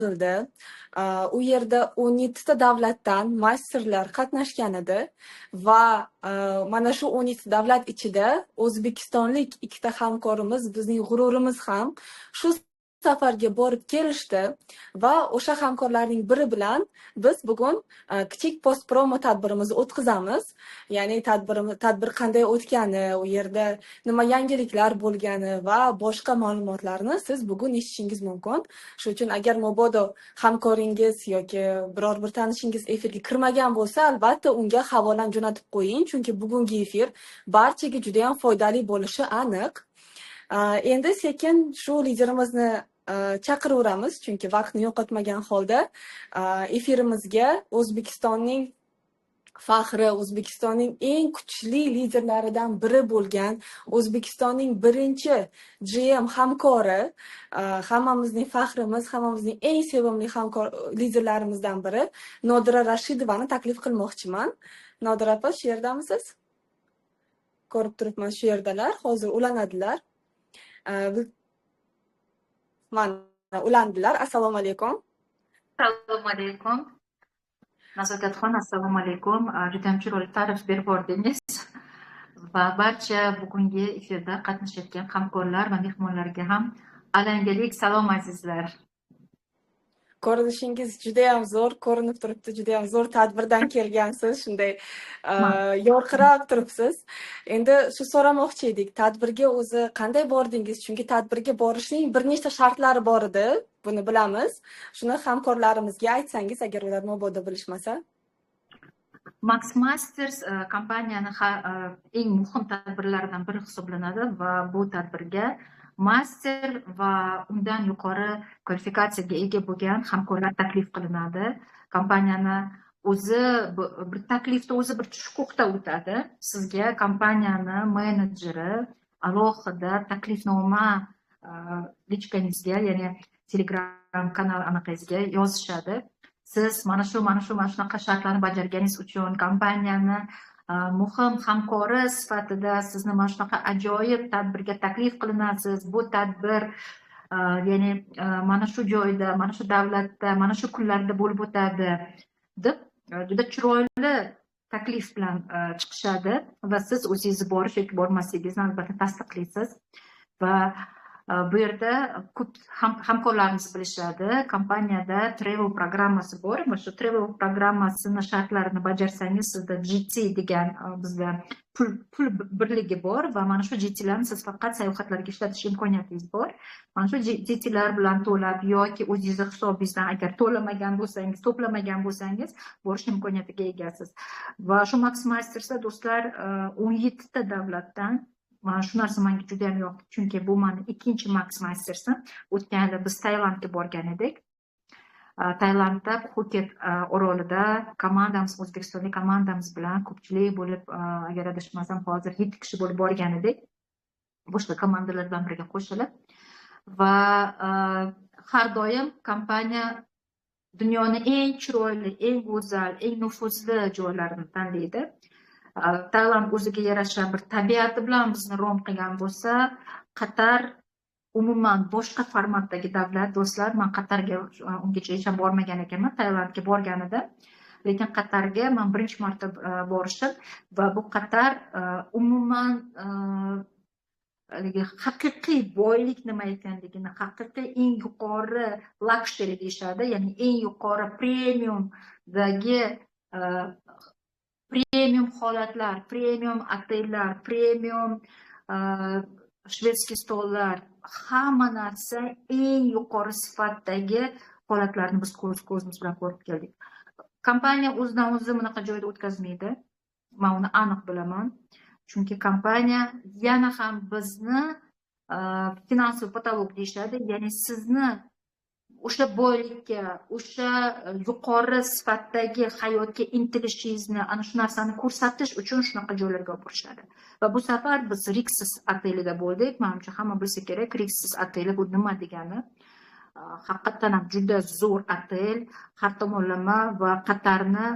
o'tkazildi. U yerda 17 ta davlatdan masterlar qatnashgan edi va mana shu 17 davlat ichida o'zbekistonlik ikkita hamkorimiz, bizning g'ururimiz ham shu safarga borib kelishdi va o'sha hamkorlarning biri bilan biz bugun kichik post promo tadbirimizni o'tkazamiz. Ya'ni tadbir qanday o'tgani, u yerda nima yangiliklar bo'lgani va boshqa ma'lumotlarni siz bugun eshitishingiz mumkin. Shuning uchun agar mabodo hamkoringiz yoki biror bir tanishingiz efirga kirmagan bo'lsa, albatta unga havolani jo'natib qo'ying, chunki bugungi efir barchaga juda ham foydali bo'lishi aniq. Endi sekin shu liderimizni chaqiraveramiz, chunki vaqtni yo'qotmagan holda efirimizga O'zbekistonning faxri, O'zbekistonning eng kuchli liderlaridan biri bo'lgan, O'zbekistonning birinchi GM hamkori, hammamizning faxrimiz, hammamizning eng sevimli hamkor liderlarimizdan biri Nodira Rashidovani taklif qilmoqchiman. Nodira opa, shu yerdamisiz? Ko'rib turibman, shu yerdalar, hozir ulanadilar. Mana ulandilar. Assalomu alaykum. Assalomu alaykum. Nazokatxon, assalomu alaykum. Juda ham chiroyli ta'rif berib bordingiz va barcha bugungi efirda qatnashayotgan hamkorlar va mehmonlarga ham alangalik salom azizlar. Ko'rinishingiz juda ham zo'r, ko'rinib turibdi, juda ham zo'r tadbirdan kelgansiz, shunday yorqirab turibsiz. Endi shu so'ramoqchi edik, tadbirga o'zi qanday bordingiz? Chunki tadbirga borishning bir nechta shartlari bor edi, buni bilamiz. Shuni hamkorlarimizga aytsangiz, agar ular mabodo bilishmasa. Max Masters kompaniyani eng muhim tadbirlaridan biri hisoblanadi va bu tadbirga master va undan yuqori kvalifikatsiyaga ega bo'lgan hamkorlar taklif qilinadi. Kompaniyani o'zi bir taklifda o'zi bir huquqda o'tadi. Sizga kompaniyani menejeri alohida taklifnoma lichkangizga, ya'ni Telegram kanal anaqangizga yozishadi. Siz mana shunaqa shartlarni bajarganingiz uchun kompaniyani muhim hamkori sifatida sizni mana shunaqa ajoyib tadbirga taklif qilinasiz. Bu tadbir ya'ni mana shu joyda, mana shu davlatda, mana shu kunlarda bo'lib o'tadi deb juda chiroyli taklif bilan chiqishadi va siz o'zingiz borish yoki bormasligingizni albatta tasdiqlaysiz va bu yerda ko'p hamkorlarimiz bilishadi. Kompaniyada travel programmasi bor. Va shu travel programmasini shartlarini bajarsangiz, sizda GT degan bizda pul birligi bor va mana shu GTlarni siz faqat sayohatlarga ishlatish imkoniyatingiz bor. Mana shu GTlar bilan to'lab yoki o'zingizni hisobingizdan agar to'lamagan bo'lsangiz, to'plamagan bo'lsangiz, borish imkoniyatiga egasiz. Va shu Max Mastersda do'stlar 17 ta davlatdan mana shu narsa menga juda ham yoqdi, chunki bu meni ikkinchi Max Mastersim. O'tgan yili biz Tailandga borgan edik. Tailandda Phuket orolida komandamiz, O'zbekistonlik komandamiz bilan ko'pchilik bo'lib, agar adashmasam, hozir 7 kishi bo'lib borgan edik. Boshqa komandalar bilan birga qo'shilib va har doim kompaniya dunyoning eng chiroyli, eng go'zal, eng nufuzli joylarini tanlaydi. Tailand o'ziga yarasha bir tabiati bilan bizni rom qilgan bo'lsa, Qatar umuman boshqa formatdagi davlat. Do'stlar, men Qatarga ungacha hech ham bormagan ekanman, Tailandga borgan edim. Lekin Qatarga men birinchi marta borishim va bu Qatar umuman haqiqiy boylik nima ekanligini, haqiqiy eng yuqori luxury deyishadi, ya'ni eng yuqori premiumdagi premium holatlar, premium otellar, premium shvedskiy stollar, hamma narsa eng yuqori sifatdagi holatlarni biz ko'zimiz bilan ko'rib keldik. Kompaniya o'zidan o'zi bunaqa joyda o'tkazmaydi. Men uni aniq bilaman. Chunki kompaniya yana ham bizni finansiy patolog deyishadi, ya'ni sizni o'sha boylikka, o'sha yuqori sifatdagi hayotga intilishingizni, ana shu narsani ko'rsatish uchun shunaqa joylarga olib borishadi. Va bu safar biz Rixos otelida bo'ldik. Menimcha hamma bilsa kerak, Rixos oteli bu nima degani. Haqiqatan ham juda zo'r otel, har tomonlama va Qatarni,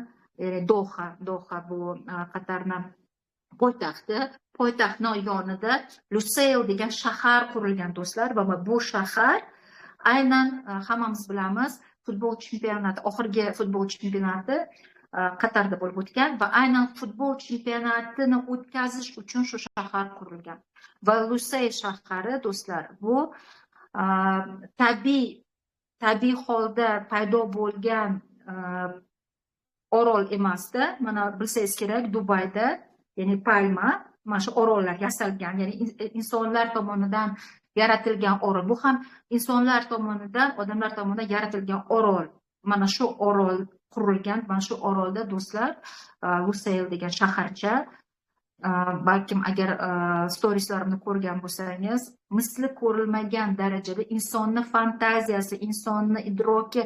Doha bu Qatarni poytaxtni yonida Lusail degan shahar qurilgan do'stlar va bu shahar aynan hammamiz bilamiz, futbol chempionati, oxirgi futbol chempionati Qatarda bo'lib o'tgan va aynan futbol chempionatini o'tkazish uchun shu shahar qurilgan. Va Lusail shahri do'stlar, bu tabiiy holda paydo bo'lgan orol emasda. Mana bilsangiz kerak, Dubayda, ya'ni Palma, mana shu orollar yasalgan, ya'ni insonlar tomonidan yaratilgan orol. Bu ham insonlar tomonidan, odamlar tomonidan yaratilgan orol. Mana shu orol qurilgan, mana shu orolda do'stlar Lusail degan shaharcha, balkim agar storieslarimni ko'rgan bo'lsangiz, misli ko'rilmagan darajada insonni fantaziyasi, insonni idroki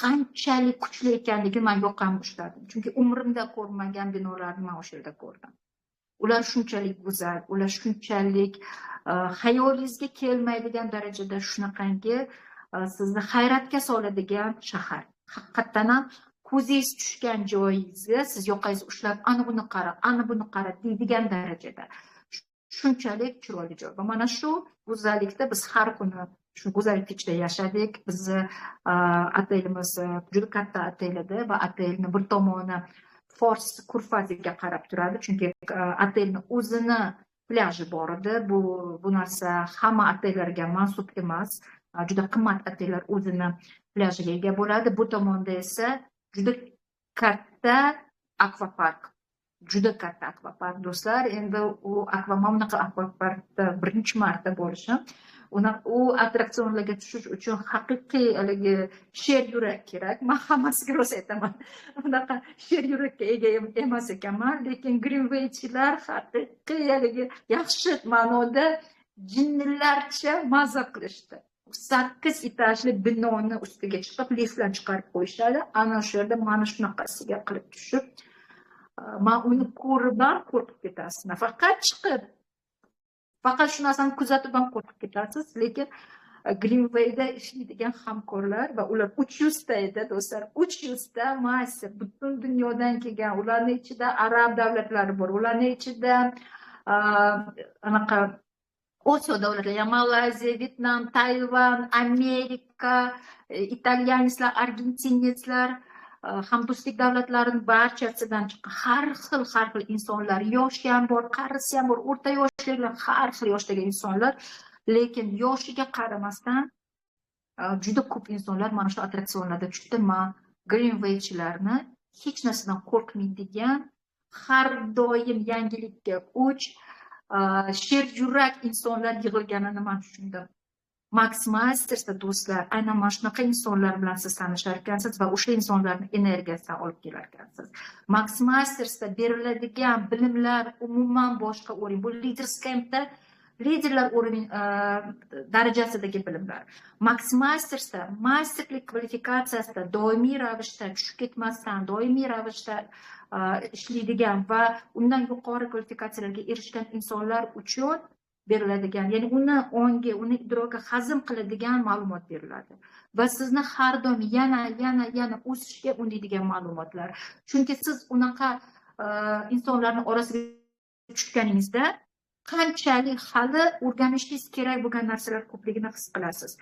qanchalik kuchli ekanligini men yoqamga ushladim. Chunki umrimda ko'rmagan binolarni men o'sha yerda ko'rdim. Ular shunchalik go'zal, ular shunchalik xayolingizga kelmaydigan darajada shunaqangi sizni hayratga soladigan shahar. Haqiqatdan ham ko'zingiz tushgan joyingizga siz yoqangizni ushlab, ana buni qara, ana buni qara deydigan darajada. Shunchalik chiroyli joy. Va mana shu go'zallikda biz har kuni shu go'zallik ichida yashadik. Bizni otelimiz juda katta otel edi va otelni bir tomoni Fors ko'rfaziga qarab turadi, chunki otelni o'zini plaji bor edi. Bu narsa hamma otellarga mansub emas. Juda qimmat otellar o'zini plajiga ega bo'ladi. Bu tomonda esa juda katta akvapark. Juda katta akvapark do'stlar. Endi u bunaqa akvaparkda birinchi marta bo'lishim. U attraksionlarga tushish uchun haqiqiy haligi sher yurak kerak. Men hammasiga rost aytaman. Unaqa sher yurakka ega emas ekanman, lekin Greenwaychilar haqiqiy haligi yaxshi ma'noda jinnilarcha maza qilishdi. 8 etajli binoni ustiga chiqib, liftdan chiqarib qo'yishadi. Ana shu yerda mana shunaqasiga qilib tushib, men uni ko'rib qo'rqib ketasiz. Faqat chiqib, faqat shu narsani kuzatib ham qo'rqib ketasiz. Lekin Greenwayda ishlaydigan hamkorlar va ular 300 ta edi do'stlar. 300 ta master, butun dunyodan kelgan. Ularning ichida arab davlatlari bor. Ularning ichida anaqa Osiyo davlatlari, Malayziya, Vyetnam, Tayvan, Amerika, italyanlar, argentinецlar, hamdo'stlik davlatlarining barchasidan chiqqan har xil insonlar, yoshi ham bor, qarisi ham bor, o'rta yoshlilar, har xil yoshdagi insonlar, lekin yoshiga qaramasdan juda ko'p insonlar mana shu attraksionlarda tushdi. Men Greenwaychilarni hech narsadan qo'rqmaydigan, har doim yangilikka o'ch, sher yurak insonlar yig'ilganini men tushundim. Max Mastersda do'stlar, aynan mana shunaqa insonlar bilan siz tanishar ekansiz va o'sha insonlarning energiyasidan olib kelar ekansiz. Max Mastersda beriladigan bilimlar umuman boshqa o'rin. Bu Leaders Camp'da liderlar o'rin darajasidagi bilimlar. Max Mastersda masterlik kvalifikatsiyasida doimiy ravishda tushib ketmasdan, doimiy ravishda ishlaydigan va undan yuqori kvalifikatsiyalarga erishgan insonlar uchun beriladigan, ya'ni uni ongi, uni idroki hazm qiladigan ma'lumot beriladi va sizni har doim yana o'sishga undaydigan ma'lumotlar. Chunki siz unaqa insonlarning orasiga tushganingizda qanchalik hali o'rganishingiz kerak bo'lgan narsalar ko'pligini his qilasiz.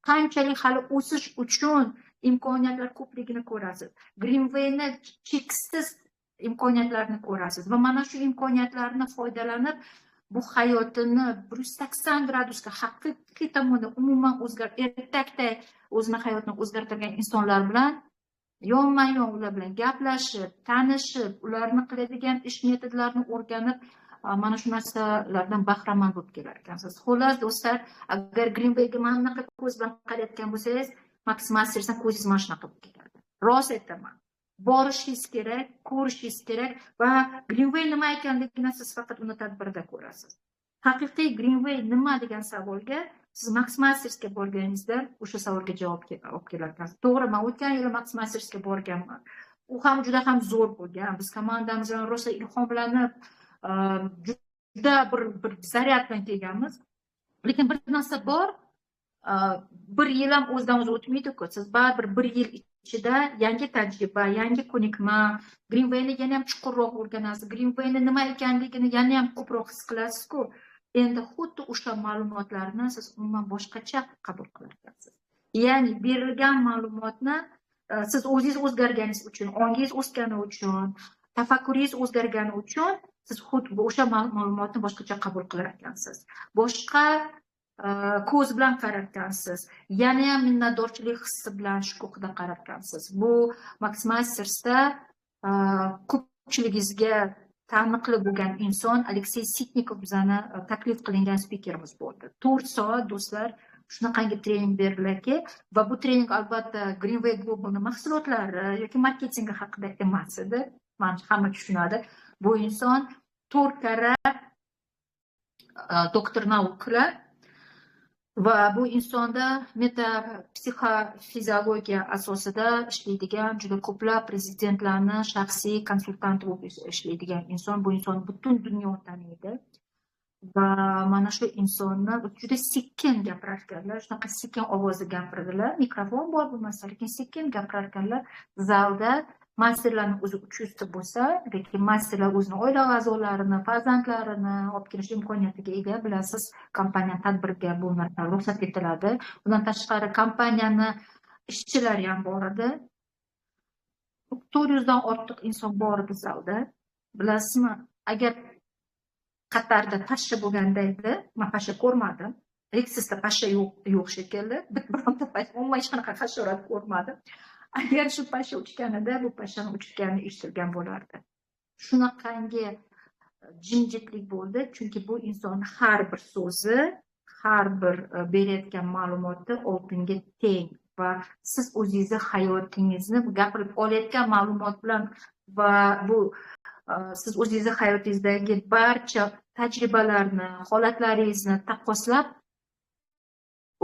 Qanchalik hali o'sish uchun imkoniyatlar ko'pligini ko'rasiz. Greenwayni cheksiz imkoniyatlarni ko'rasiz va mana shu imkoniyatlarni foydalanib bu hayotini 180 gradusga haqiqiy tomonda umuman ertakday o'zini hayotini o'zgartirgan insonlar bilan yonma-yon ular bilan gaplashib, tanishib, ularni qiladigan ish metodlarini o'rganib, mana shu narsalardan bahramand bo'lib kelar ekansiz. Xullas do'stlar, agar Greenwayga mana bunaqa ko'z bilan qarayotgan bo'lsangiz, Max Mastersdan ko'zingiz mana shunaqa bo'lib ketadi. Rost aytaman. Borishingiz kerak, ko'rishingiz kerak va Greenway nima ekanligini siz faqat uni tadbirda ko'rasiz. Haqiqiy Greenway nima degan savolga siz Max Mastersga borganingizda o'sha savolga javob olib kelar ekansiz. To'g'ri, men o'tgan yili Max Mastersga borganman. U ham juda ham zo'r bo'lgan. Biz komandamiz bilan rosa ilhomlanib, juda bir zaryad bilan kelganmiz. Lekin bir narsa bor, bir yil ham o'zidan o'zi o'tmaydi-ku. Siz baribir bir yil ichida yangi tajriba, yangi ko'nikma, Greenwayni yana ham chuqurroq o'rganasiz. Greenwayni nima ekanligini yana ham ko'proq his qilasiz-ku. Endi xuddi o'sha ma'lumotlarni siz umuman boshqacha qabul qilar ekansiz. Ya'ni berilgan ma'lumotni siz o'zingiz o'zgarganingiz uchun, ongingiz o'sgani uchun, tafakkuringiz o'zgargani uchun siz xuddi o'sha ma'lumotni boshqacha qabul qilar ekansiz. Boshqa ko'z bilan qarar ekansiz. Yanayam minnatdorchilik hissi bilan shu huquqida qarar ekansiz. Bu Max Mastersda ko'pchiligingizga taniqli bo'lgan inson Aleksey Sitnikov bizani taklif qilingan spikerimiz bo'ldi. 4 soat do'stlar shunaqangi trening beriladi va bu trening albatta Greenway Global'ning mahsulotlari yoki marketingi haqida emas edi. Mana hamma tushunadi. Bu inson 4 karra doktor nauklar va bu insonda metapsixofiziologiya asosida ishlaydigan juda ko'plab prezidentlarni shaxsiy konsultanti bo'lib ishlaydigan inson. Bu inson butun dunyo taniydi. Va mana shu insonni juda sekin gapirar ekanlar, shunaqa sekin ovozda gapiradilar. Mikrofon bor bo'lmasa, lekin sekin gapirar ekanlar. Zalda masterlarning o'zi 300 ta bo'lsa, lekin masterlar o'zini oila a'zolarini, farzandlarini olib kelish imkoniyatiga ega. Bilasiz, kompaniya tadbirga bu narsa ruxsat etiladi. Bundan tashqari kompaniyani ishchilari ham bor edi. 400 dan ortiq inson bor edi zalda. Bilasizmi, agar Qatarda pashsha bo'lganda edi, men pashsha ko'rmadim. Lexusda pashsha yo'q shekilli. Bironta pashsha, umuman hech qanaqa hasharot ko'rmadim. Agar shu pashsha uchganida, bu pashshani uchgani eshitilgan bo'lardi. Shunaqangi jimjitlik bo'ldi, chunki bu inson har bir so'zi, har bir berayotgan ma'lumoti oltinga teng va siz o'zingizni hayotingizni gapirib olayotgan ma'lumot bilan va bu siz o'zingizni hayotingizdagi barcha tajribalarni, holatlaringizni taqqoslab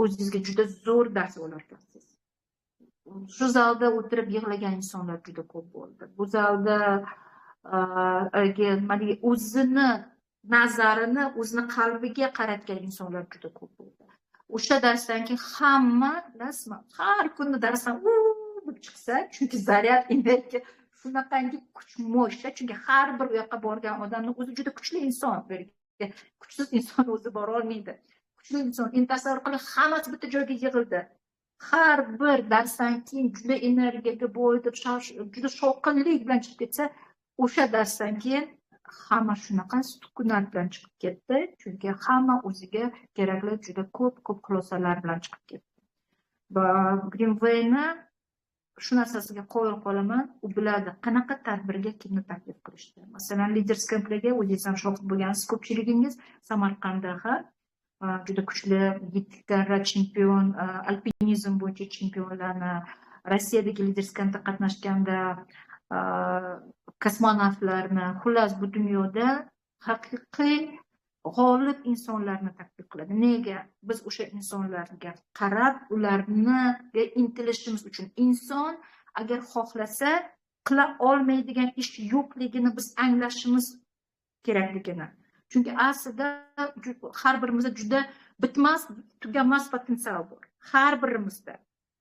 o'zingizga juda zo'r dars olarkansiz. Shu zalda o'tirib yig'lagan insonlar juda ko'p bo'ldi. Bu zalda o'zini nazarini, o'zini qalbiga qaratgan insonlar juda ko'p bo'ldi. O'sha darsdan keyin hamma, bilasizmi, har kuni darsdan deb chiqsa, chunki zaryad energiya shunaqangi kuch mo'shda, chunki har bir u yoqqa borgan odamni o'zi juda kuchli inson, kuchsiz inson o'zi bora olmaydi. Kuchli inson, endi tasavvur qiling, hammasi bitta joyga yig'ildi. Har bir darsdan keyin juda energiyaga boyitib, juda shovqinlik bilan chiqib ketsa, o'sha darsdan keyin hamma shunaqa sukunat bilan chiqib ketdi, chunki hamma o'ziga kerakli juda ko'p xulosalar bilan chiqib ketdi. Va Greenway'ni shu narsasiga qoyil qolaman, u biladi qanaqa tadbirga kimni taklif qilishdi. Masalan, Leaders Camp'ga o'zingiz ham shohid bo'lgansiz, ko'pchiligingiz Samarqandda juda kuchli 7 karra chempion, alpinizm bo'yicha chempionlarni, Rossiyadagi Leaders Camp'da qatnashganda kosmonavtlarni, xullas bu dunyoda haqiqiy g'olib insonlarni taklif qiladi. Nega? Biz o'sha insonlarga qarab, ularga intilishimiz uchun. Inson agar xohlasa, qila olmaydigan ish yo'qligini biz anglashimiz kerakligini. Chunki aslida har birimizda juda bitmas, tugamas potensial bor. Har birimizda.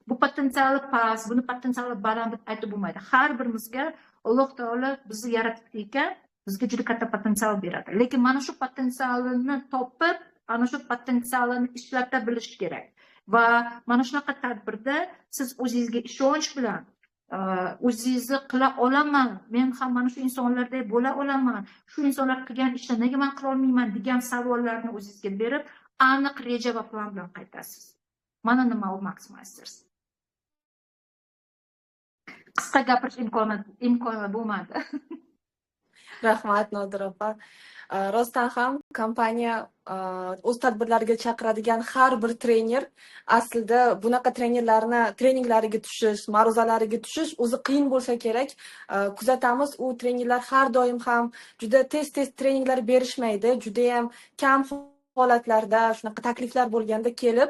Bu potensiali past, buni potensiali baland deb aytib bo'lmaydi. Har birimizga Alloh taolo bizni yaratib ekan, bizga juda katta potensial beradi. Lekin mana shu potensialni topib, ana shu potensialni ishlata bilish kerak. Va mana shunaqa tadbirda siz o'zingizga ishonch bilan o'zingizni qila olaman, men ham mana shu insonlardek bo'la olaman, shu insonlar qilgan ishni nega men qila olmayman degan savollarni o'zingizga berib, aniq reja va plan bilan qaytasiz. Mana nima u Max Masters. Qisqa gapirish imkoni bo'lmadi. Rahmat Nodir opa. Rostdan ham kompaniya o'z tadbirlariga chaqiradigan har bir trener aslida bunaqa treninglariga tushish, ma'ruzalariga tushish o'zi qiyin bo'lsa kerak. Kuzatamiz, u trenerlar har doim ham juda tez treninglar berishmaydi, juda ham kam holatlarda shunaqa takliflar bo'lganda kelib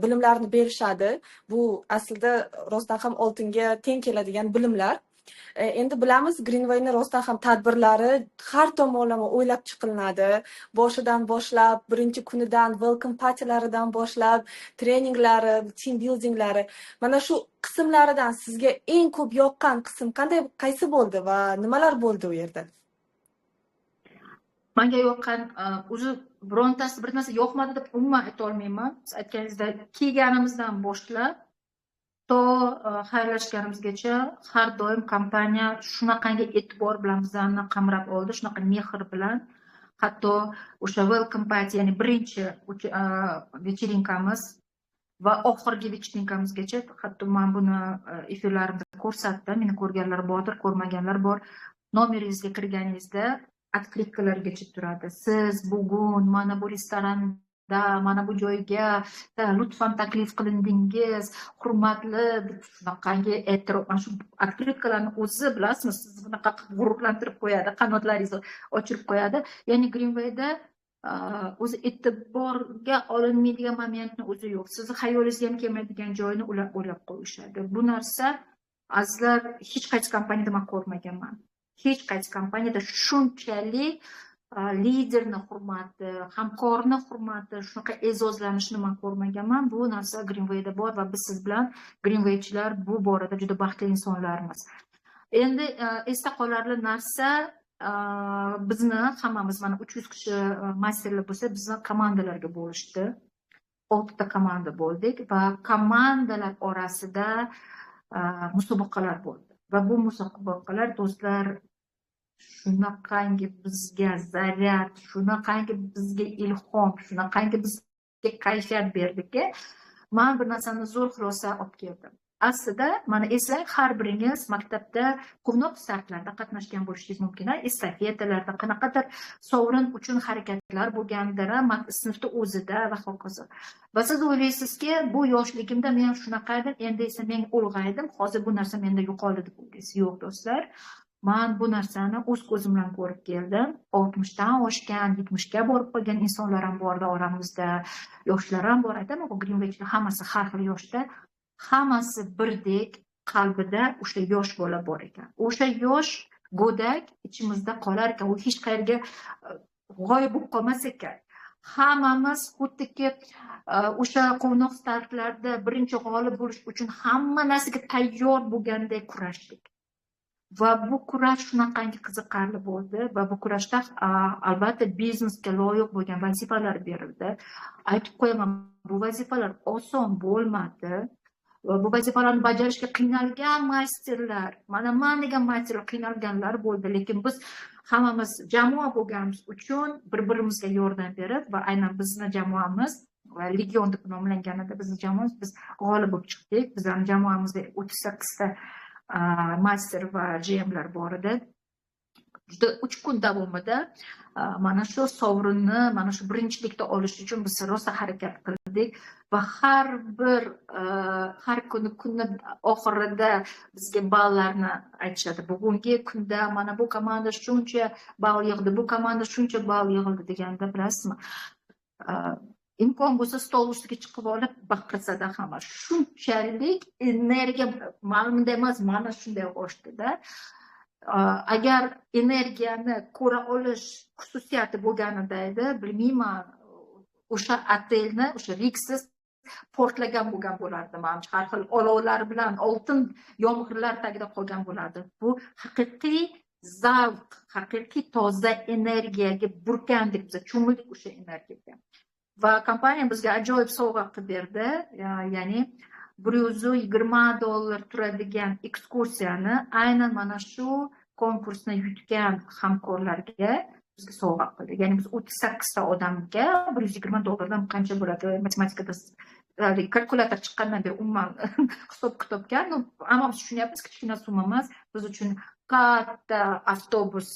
bilimlarni berishadi. Bu aslida rostdan ham oltinga teng keladigan bilimlar. Endi bilamiz, Greenway'ni rostdan ham tadbirlari har tomonlama o'ylab chiqilinadi. Boshidan boshlab, birinchi kunidan welcome partilaridan boshlab, treninglari, team buildinglari. Mana shu qismlaridan sizga eng ko'p yoqqan qism qaysi bo'ldi va nimalar bo'ldi u yerda? Menga yoqqan o'zi birontasi bir narsa yoqmadi deb umuman aytolmayman. Siz aytganingizdek kiyganimizdan boshlab to xayrlashganimizgacha har doim kompaniya shunaqangi e'tibor bilan bizlarni qamrab oldi, shunaqa mehr bilan. Hatto o'sha welcome party, ya'ni birinchi вечериnkamiz va oxirgi вечеринkamizgacha, hatto men buni efirlarimda ko'rsatdim. Meni ko'rganlar bordir, ko'rmaganlar bor. Nomeringizga kirganingizda открыткаларgacha turadi. Siz bugun mana bu restoranda, mana bu joyga lutfan taklif qilindingiz, hurmatli, shunaqangi e'tirof. Mana shu открыткаlarni o'zi bilasizmi, sizni bunaqa g'ururlantirib qo'yadi, qanotlaringizni ochirib qo'yadi. Ya'ni Greenway'da o'zi e'tiborga olinmaydigan momentni o'zi yo'q. Sizni xayolingizga ham kelmaydigan joyni ular o'ylab qo'yishadi. Bu narsa azizlar hech qaysi kompaniyada men ko'rmaganman. Hech qaysi kompaniyada shunchalik liderni hurmati, hamkorni hurmati, shunaqa e'zozlanishni men ko'rmaganman. Bu narsa Greenway'da bor va biz siz bilan Greenway'chilar bu borada juda baxtli insonlarmiz. Endi esda qolarli narsa, bizni hammamiz mana 300 kishi masterlar bo'lsa, bizni komandalarga bo'lishdi. 6 ta komanda bo'ldik va komandalar orasida musobaqalar bo'ldi. Va bu musobaqalar do'stlar shunaqangi bizga zaryad, shunaqangi bizga ilhom, shunaqangi bizga kayfiyat berdiki, men bir narsani zo'r xulosa olib keldim. Aslida mana eslang, har biringiz maktabda quvnoq startlarda qatnashgan bo'lishingiz mumkin, estafetalarda, qanaqadir sovrin uchun harakatlar bo'lgandir, sinfda o'zida va hokazo. Va siz o'ylaysizki, bu yoshligimda men shunaqa edim, endi esa men ulg'aydim, hozir bu narsa menda yo'qoldi deb o'ylaysiz. Yo'q do'stlar. Men bu narsani o'z ko'zim bilan ko'rib keldim. 60 dan oshgan, 70 ga borib qolgan insonlar ham bor oramizda, yoshlar ham bor. Aytaman, bu Greenway'chilar hammasi har xil yoshda. Hammasi birdek qalbida o'sha yosh bola bor ekan. O'sha yosh go'dak ichimizda qolar ekan, u hech qayerga g'oyib bo'lib qolmas ekan. Hammamiz xuddiki o'sha quvnoq startlarda birinchi g'olib bo'lish uchun hamma narsaga tayyor bo'lgandek kurashdik. Va bu kurash shunaqangi qiziqarli bo'ldi va bu kurashda albatta biznesga loyiq bo'lgan vazifalar berildi. Aytib qo'yaman, bu vazifalar oson bo'lmadi. Bu vazifalarni bajarishga qiynalgan masterlar, mana men degan masterlar qiynalganlar bo'ldi, lekin biz hammamiz jamoa bo'lganimiz uchun bir-birimizga yordam berib va aynan bizni jamoamiz va Legion deb nomlanganida bizni jamoamiz, biz g'olib bo'lib chiqdik. Bizning jamoamizda 38 ta master va GMlar bor edi. Juda 3 kun davomida mana shu sovrinni, mana shu birinchilikda olish uchun biz rosa harakat qildik va har kunni oxirida bizga ballarni aytishadi. Bugungi kunda mana bu komanda shuncha ball yig'di, bu komanda shuncha ball yig'ildi deganda, bilasizmi? Imkon bo'lsa stol ustiga chiqib olib baqirsa-da hamma. Shunchalik energiya ma'lumda emas, mana shunday oshdida. Agar energiyani ko'ra olish xususiyati bo'lganida edi, bilmayman, o'sha otelni, o'sha riksiz portlagan bo'lgan bo'lardi. Menimcha har xil olovlar bilan oltin yomg'irlar tagida qolgan bo'lardi. Bu haqiqiy zavq, haqiqiy toza energiyaga burkandik, biz cho'mildik o'sha energiyaga. Va kompaniya bizga ajoyib sovg'a qilib berdi. Ya'ni $120 turadigan ekskursiyani aynan mana shu konkursni yutgan hamkorlarga bizga sovg'a qildi. Ya'ni biz 38 ta odamga $120 dan qancha bo'ladi? Matematikada kalkulyator chiqqandan beri umuman hisob kitobga, hammamiz tushunyapmiz, kichkina summa emas. Biz uchun katta avtobus,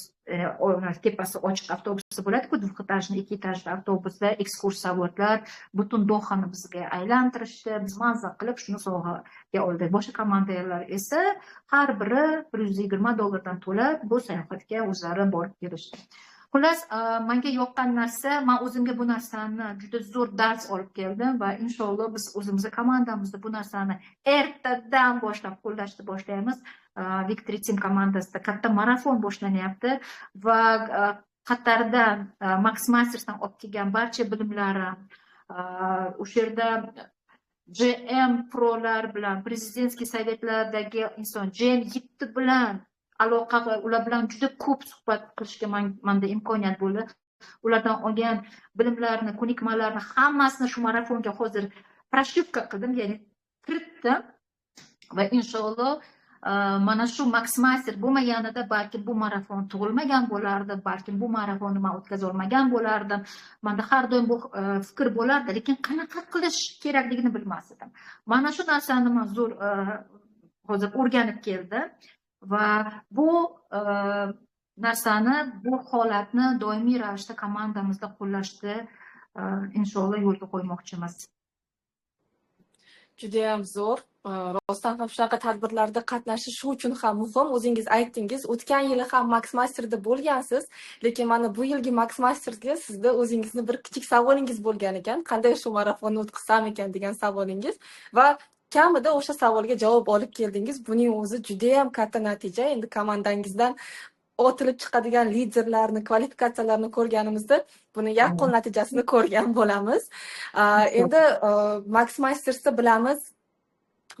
tepasi ochiq avtobusi bo'ladi-ku, dvухэтажный, 2 etajli avtobusda ekskursiyalar butun Dohani bizga aylantirishdi. Biz mazza qilib shuni sovg'aga oldik. Boshqa komandalar esa har biri $120 dan to'lab bu sayohatga o'zlari borib kelishdi. Xullas, menga yoqqan narsa, men o'zimga bu narsani juda zo'r dars olib keldim va inshaalloh biz o'zimizning komandamizda bu narsani ertadan boshlab qo'llashni boshlaymiz. Victory Team komandasida katta marafon boshlanyapti va Qatardan Max Mastersdan olib kelgan barcha bilimlarim, o'sha yerda GM prolar bilan, prezidentskiy sovetlardagi inson GM 7 bilan aloqa, ular bilan juda ko'p suhbat qilishga menda imkoniyat bo'ldi. ulardan olgan bilimlarni, ko'nikmalarni hammasini shu marafonga hozir proshivka qildim, ya'ni kiritdim va inshaalloh mana shu Max Master bo'lmaganida balkim bu marafon tug'ilmagan bo'lardi, balkim bu marafonni men o'tkaza olmagan bo'lardim. Menda har doim bu fikr bo'lardi, lekin qanaqa qilish kerakligini bilmas edim. Mana shu narsani men zo'r hozir o'rganib keldim va bu narsani, bu holatni doimiy ravishda komandamizda qo'llashni inshaalloh yo'lga qo'ymoqchimiz. Judayam zo'r. Rostdan ham shunaqa tadbirlarda qatnashish shu uchun ham muhim. O'zingiz aytdingiz, o'tgan yili ham Max Master'da bo'lgansiz, lekin mana bu yilgi Max Master'ga sizda o'zingizni bir kichik savolingiz bo'lgan ekan. Qanday shu marafonni o'tkazsam ekan degan savolingiz va kamida o'sha savolga javob olib keldingiz. Buning o'zi judayam katta natija. Endi komandangizdan otilib chiqadigan liderlarni, kvalifikatsiyalarni ko'rganimizda buni yaqqol natijasini ko'rgan bo'lamiz. Endi Max Masters'da bilamiz,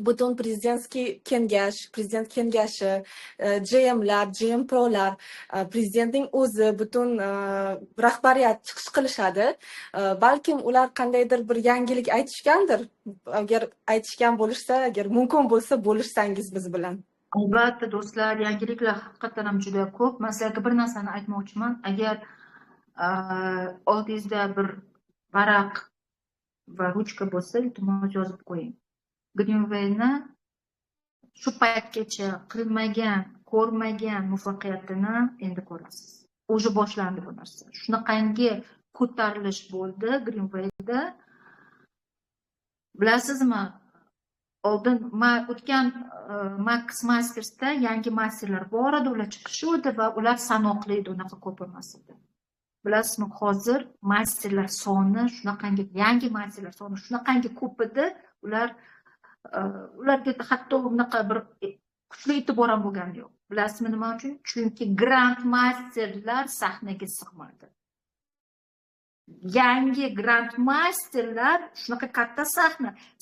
butun prezident kengashi, GMlar, GM Pro'lar, prezidentning o'zi, butun rahbariyat chiqish qilishadi. Balkim ular qandaydir bir yangilik aytishgandir. Agar aytishgan bo'lishsa, agar mumkin bo'lsa bo'lishsangiz biz bilan. Albatta do'stlar, yangiliklar haqiqatan ham juda ko'p. Men sizlarga bir narsani aytmoqchiman. Agar oldingizda bir varaq va ruchka bo'lsa, iltimos yozib qo'ying. Greenway'ni shu paytgacha qilmagan, ko'rmagan muvaffaqiyatini endi ko'rasiz. O'zi boshlandi bu narsa. Shunaqangi ko'tarilish bo'ldi Greenway'da. Bilasizmi? Oldin o'tgan Max Masters'da yangi masterlar bor edi, ular chiqishdi va ular sanoqli edi, unaqa ko'p emas edi. Bilasizmi, hozir masterlar soni shunaqangi, yangi masterlar soni shunaqangi ko'p edi, ularga hatto unaqa bir kuchli e'tibor ham bo'lgani yo'q. Bilasizmi nima uchun? Chunki Grand Masterlar sahnaga sig'madi. Yangi Grand Masterlar shunaqa katta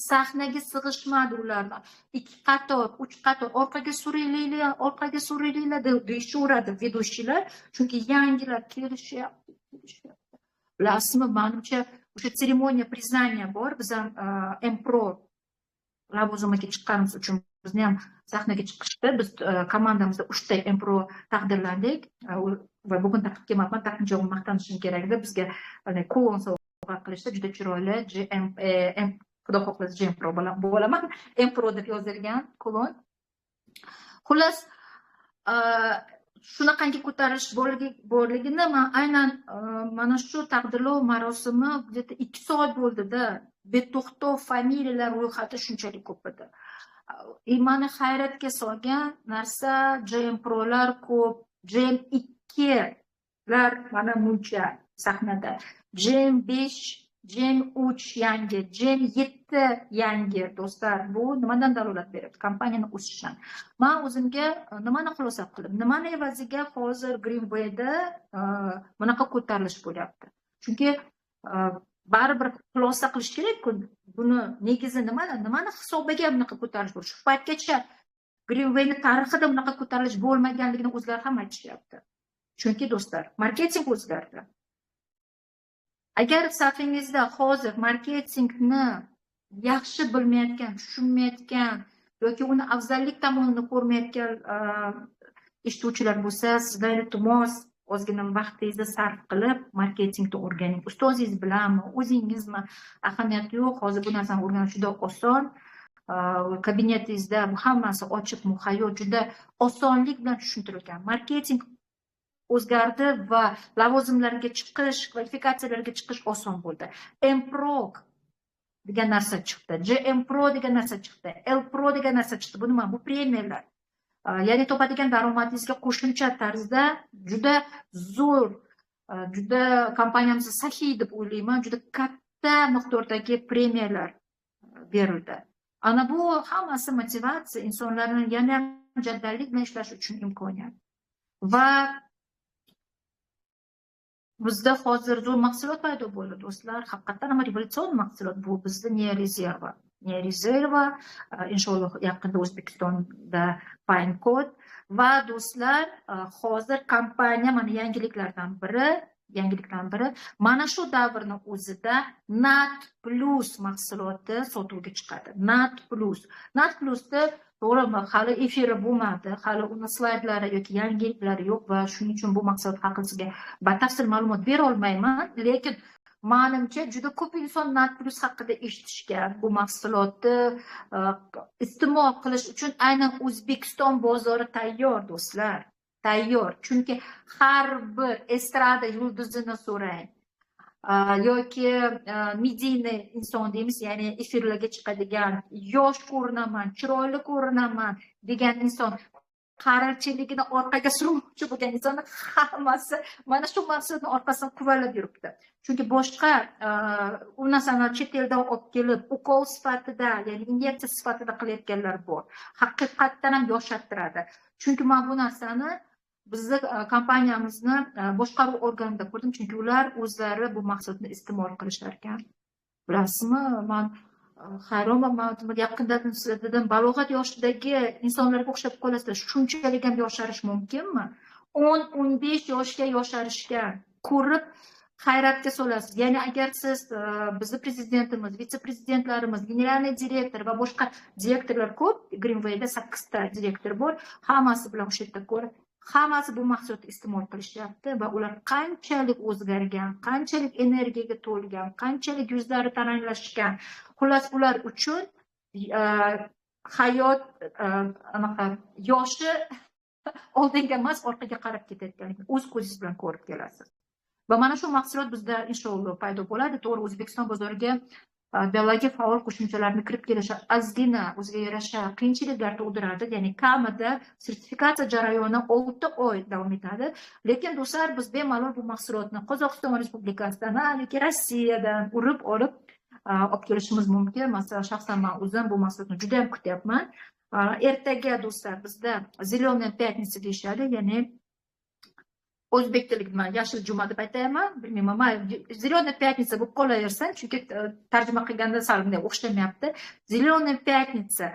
sahnaga sig'ishmadi ulardan. 2 qator, 3 qator orqaga surilinglar deyishaveradi vedущийlar, chunki yangilar kelishyapti. Bilasizmi, menimcha o'sha seremoniya признания bor. Biz ham M-Pro lavozimiga chiqqanimiz uchun bizni ham sahnaga chiqishdi. Biz komandamizda 3 ta M-Pro taqdirlandik va bugun taqib kelmabman, taqincha maqtanishim kerak edi. Bizga kulon sovg'a qilishdi, juda chiroyli Xudo xohlasa GM Pro bo'laman. M-Pro deb yozilgan kulon. Xullas, shunaqangi ko'tarish borligini men aynan mana shu taqdirlov marosimi 2 soat bo'ldida. Beto'xtov familiyalar ro'yxati shunchalik ko'p edi. Meni hayratga solgan narsa, GM Pro'lar ko'p, GM 2lar mana buncha sahnada, GM 5, GM 3 yangi, GM 7 yangi. Do'stlar, bu nimadan dalolat beradi? Kompaniyani o'sishidan. Men o'zimga nimani xulosa qildim? Nimani evaziga hozir Greenway'da bunaqa ko'tarilish bo'lyapti? Chunki baribir xulosa qilish kerak-ku, buni negizi nimani hisobiga bunaqa ko'tarish bo'lishi. Shu paytgacha Greenway'ning tarixida bunaqa ko'tarilish bo'lmaganligini o'zlari ham aytishyapti. Chunki do'stlar, marketing o'zgardi. Agar safingizda hozir marketingni yaxshi bilmayotgan, tushunmayotgan yoki uni afzallik tomonini ko'rmayotgan eshituvchilar bo'lsa, sizlar iltimos ozgina vaqtingizni sarf qilib marketingni o'rganing. Ustozingiz bilanmi, o'zingizmi, ahamiyati yo'q. Hozir bu narsani o'rganish juda oson. Kabinetingizda bu hammasi ochiq, muhayyo, juda osonlik bilan tushuntirilgan. Marketing o'zgardi va lavozimlarga chiqish, kvalifikatsiyalarga chiqish oson bo'ldi. M-Pro degan narsa chiqdi, GM Pro degan narsa chiqdi, L-Pro degan narsa chiqdi. Bu nima? Bu premiyalar. Ya'ni topadigan daromadingizga qo'shimcha tarzda juda zo'r, juda kompaniyamiz sahiy deb o'ylayman, juda katta miqdordagi premiyalar berildi. Ana bu hammasi motivatsiya, insonlarning yana jaddallik bilan ishlash uchun imkoniyat. Va bizda hozir zo'r mahsulot paydo bo'ldi, do'stlar. Haqiqatan ham revolyutsion mahsulot bu. Bizda Nerezerva, inshaalloh yaqinda O'zbekistonda Pinecode va do'stlar, hozir kompaniya mana yangiliklardan biri, yangiliklardan biri. Mana shu davrning o'zida Nat Plus mahsuloti sotuvga chiqadi. Nat Plus. Nat Plusda to'g'rimi, hali efiri bo'lmadi, hali uni slaydlari yoki yangiliklari yo'q va shuning uchun bu mahsulot haqida sizga batafsil ma'lumot bera olmayman, lekin menimcha juda ko'p inson Nat Plus haqida eshitishgan. Bu mahsulotni iste'mol qilish uchun aynan O'zbekiston bozori tayyor do'stlar. Tayyor. Chunki har bir estrada yulduzini so'rang yoki medийный inson deymiz, ya'ni efirlarga chiqadigan, yosh ko'rinaman, chiroyli ko'rinaman degan inson, qarichiligini orqaga surmoqchi bo'lgan insonlar hammasi mana shu mahsulotning orqasidan quvalab yuribdi. Chunki boshqa u narsani chet eldan olib kelib, ukol sifatida, ya'ni inyeksiya sifatida qilayotganlar bor. Haqiqatdan ham yoshartiradi. Chunki men bu narsani bizni kompaniyamizni boshqaruv organida ko'rdim, chunki ular o'zlari bu mahsulotni iste'mol qilishar ekan. Bilasizmi, men hayronman, yaqindan dedim, balog'at yoshidagi insonlarga o'xshab qolasizlar. Shunchalik ham yosharish mumkinmi? 10-15 yoshga yosharishgan ko'rib hayratga solasiz. Ya'ni agar siz bizni prezidentimiz, vitse-prezidentlarimiz, generalniy direktor va boshqa direktorlar ko'p, Greenway'da 8 ta direktor bor, hammasi bilan o'sha yerda ko'rib, hammasi bu mahsulotni iste'mol qilishyapti va ular qanchalik o'zgargan, qanchalik energiyaga to'lgan, qanchalik yuzlari taranglashgan. Xullas, ular uchun hayot yoshi oldinga emas, orqaga qarab ketayotganligini o'z ko'zingiz bilan ko'rib kelasiz. Va mana shu mahsulot bizda inshaalloh paydo bo'ladi. To'g'ri, O'zbekiston bozoriga biologik faol qo'shimchalarni kirib kelishi ozgina o'ziga yarasha qiyinchiliklar tug'diradi, ya'ni kamida sertifikatsiya jarayoni 6 oy davom etadi. Lekin do'stlar, biz bemalol bu mahsulotni Qozog'iston Respublikasidan yoki Rossiyadan urib olib kelishimiz mumkin. Masalan, shaxsan men o'zim bu mahsulotni juda ham kutyapman. Ertaga do'stlar, bizda Zeleная пятница deyishadi, ya'ni o'zbek tilida men yashil juma deb aytaman. Bilmayman, men Zeleная пятница bo'lib qolaversin, chunki tarjima qilganda sal bunday o'xshamayapti. Zeleная пятница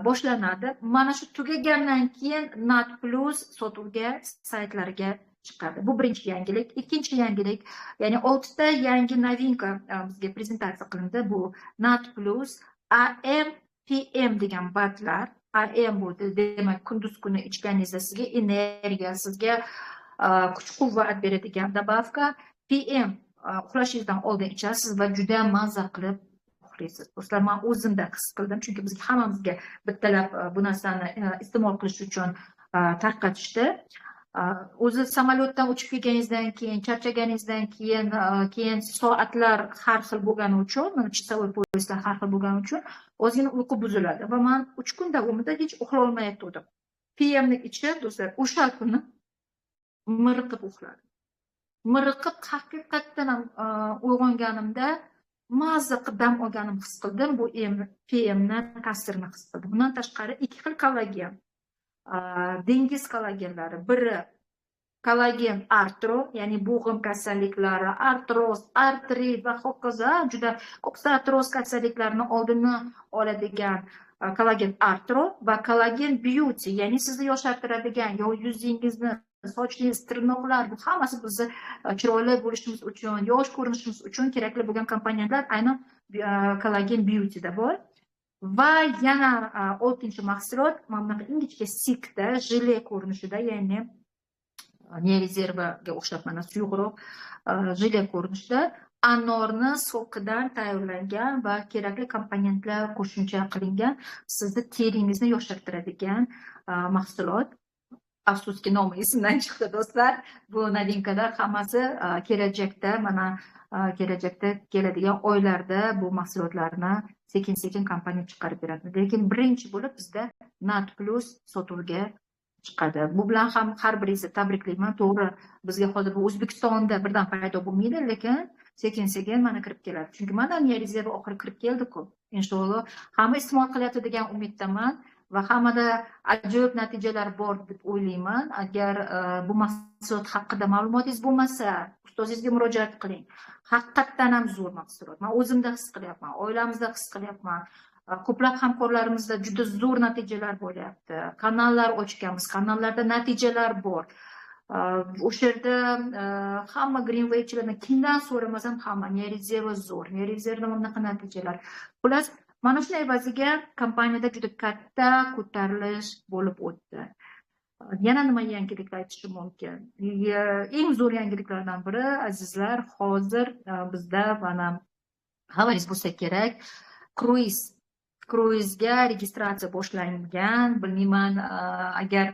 boshlanadi. Mana shu tugagandan keyin Nat Plus sotuvga saytlariga chiqadi. Bu birinchi yangilik. Ikkinchi yangilik, ya'ni 6 ta yangi novinka bizga prezentatsiya qilindi. Bu Nat Plus AM PM degan batlar. AM bu demak kunduz kuni ichganingizda sizga energiya, sizga kuch-quvvat beradigan dabavka. PM uxlashingizdan oldin ichasiz va juda mazza qilib uxlaysiz. Do'stlar, men o'zimda his qildim, chunki bizga hammamizga bittalab bu narsani iste'mol qilish uchun tarqatishdi. O'zi samolyotdan uchib kelganingizdan keyin, charchaganingizdan keyin soatlar har xil bo'lgani uchun, mana chisovoy poyezdlar har xil bo'lgani uchun ozgina uyqu buziladi va men 3 kun davomida hech uxlay olmay turdim. PM-ni ichib, do'stlar, o'sha kuni miriqib uxladim. Miriqib haqiqatdan ham uyg'onganimda mazza qilib dam olganimni his qildim. Bu PM-ni ta'sirini his qildim. Bundan tashqari 2 xil kollagen, dengiz kollagenlari. Biri kollagen artro, ya'ni bo'g'im kasalliklari, artroz, artrit va hokazo, juda ko'p artroz kasalliklarini oldini oladigan kollagen artro va kollagen beauty, ya'ni sizni yoshartiradigan yuzingizni, sochingiz, tirnoqlar, bu hammasi bizni chiroyli bo'lishimiz uchun, yosh ko'rinishimiz uchun kerakli bo'lgan komponentlar aynan kollagen beautyda bor. Va yana 6-mahsulot mana bunaqa ingichka sikda, jile ko'rinishida, ya'ni nerezervaga o'xshab mana suyuqroq jile ko'rinishida anorni so'qidan tayyorlangan va kerakli komponentlar qo'shimcha qilingan, sizni teringizni yoshartiradigan mahsulot. Afsuski nomi esimdan chiqdi do'stlar. Bu novinkalar hammasi kelajakda, mana kelajakda keladigan oylarda bu mahsulotlarni sekin-sekin kompaniya chiqarib beradi. Lekin birinchi bo'lib bizda Nat Plus sotuvga chiqadi. Bu bilan ham har biringizni tabriklayman. To'g'ri, bizga hozir bu O'zbekistonda birdan paydo bo'lmaydi, lekin sekin-sekin mana kirib keladi. Chunki mana rezerva oxiri kirib keldi-ku. Inshaalloh hamma iste'mol qilyapti degan umiddaman va hammada ajoyib natijalar bor deb o'ylayman. Agar bu mahsulot haqida ma'lumotingiz bo'lmasa, ustozingizga murojaat qiling. Haqiqatdan ham zo'r mahsulot. Men o'zimda his qilyapman, oilamizda his qilyapman. Ko'plab hamkorlarimizda juda zo'r natijalar bo'lyapti. Kanallar ochganmiz, kanallarda natijalar bor. O'sha yerda hamma Greenwaychilardan kimdan so'ramasam hamma Nerizero zo'r, Nerizerda bunaqa natijalar. Xullas, mana shuni evaziga kompaniyada juda katta ko'tarilish bo'lib o'tdi. Yana nima yangiliklar aytishim mumkin? Eng zo'r yangiliklardan biri, azizlar, hozir bizda mana xabaringiz bo'lsa kerak, kruizga registratsiya boshlangan. Bilmayman, agar